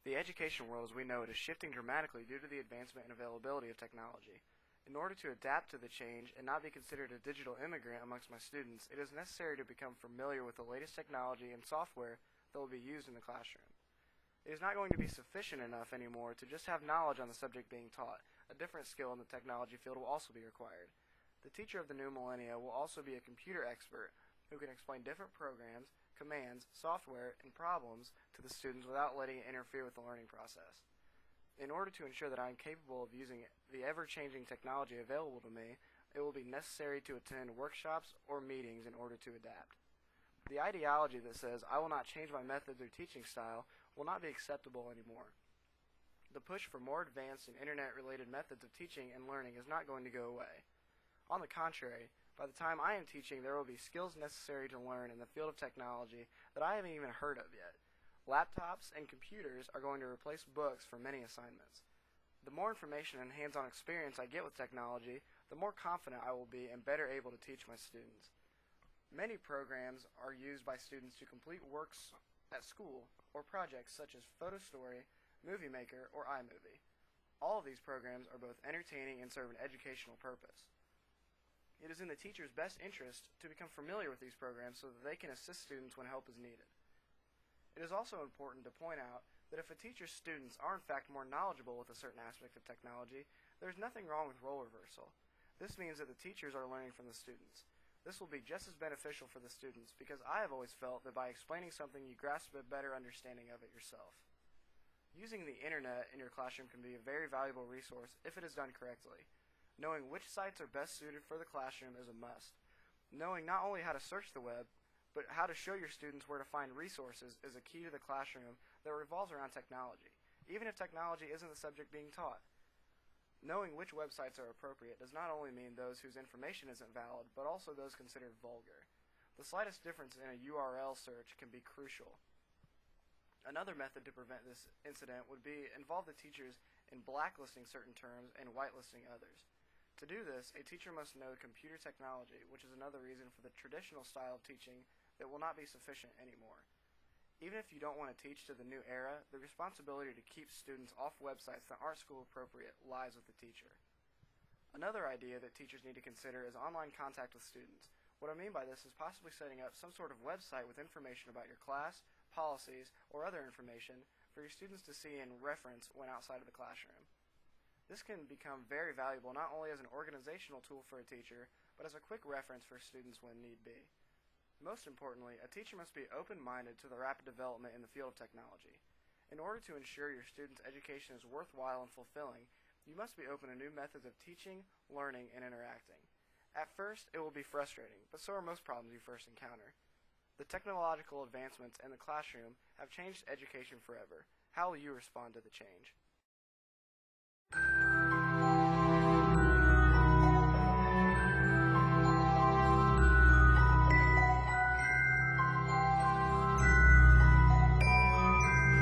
The education world as we know it is shifting dramatically due to the advancement and availability of technology. In order to adapt to the change and not be considered a digital immigrant amongst my students, it is necessary to become familiar with the latest technology and software that will be used in the classroom. It is not going to be sufficient enough anymore to just have knowledge on the subject being taught. A different skill in the technology field will also be required. The teacher of the new millennia will also be a computer expert who can explain different programs, commands, software, and problems to the students without letting it interfere with the learning process. In order to ensure that I am capable of using the ever-changing technology available to me, it will be necessary to attend workshops or meetings in order to adapt. The ideology that says I will not change my methods or teaching style will not be acceptable anymore. The push for more advanced and internet-related methods of teaching and learning is not going to go away. On the contrary, by the time I am teaching, there will be skills necessary to learn in the field of technology that I haven't even heard of yet. Laptops and computers are going to replace books for many assignments. The more information and hands-on experience I get with technology, the more confident I will be and better able to teach my students. Many programs are used by students to complete works at school or projects such as PhotoStory, Movie Maker, or iMovie. All of these programs are both entertaining and serve an educational purpose. It is in the teacher's best interest to become familiar with these programs so that they can assist students when help is needed. It is also important to point out that if a teacher's students are in fact more knowledgeable with a certain aspect of technology, there is nothing wrong with role reversal. This means that the teachers are learning from the students. This will be just as beneficial for the students because I have always felt that by explaining something you grasp a better understanding of it yourself. Using the internet in your classroom can be a very valuable resource if it is done correctly. Knowing which sites are best suited for the classroom is a must. Knowing not only how to search the web, but how to show your students where to find resources is a key to the classroom that revolves around technology, even if technology isn't the subject being taught. Knowing which websites are appropriate does not only mean those whose information isn't valid, but also those considered vulgar. The slightest difference in a URL search can be crucial. Another method to prevent this incident would be involve the teachers in blacklisting certain terms and whitelisting others. To do this, a teacher must know computer technology, which is another reason for the traditional style of teaching that will not be sufficient anymore. Even if you don't want to teach to the new era, the responsibility to keep students off websites that aren't school appropriate lies with the teacher. Another idea that teachers need to consider is online contact with students. What I mean by this is possibly setting up some sort of website with information about your class, policies, or other information for your students to see and reference when outside of the classroom. This can become very valuable not only as an organizational tool for a teacher, but as a quick reference for students when need be. Most importantly, a teacher must be open-minded to the rapid development in the field of technology. In order to ensure your students' education is worthwhile and fulfilling, you must be open to new methods of teaching, learning, and interacting. At first, it will be frustrating, but so are most problems you first encounter. The technological advancements in the classroom have changed education forever. How will you respond to the change?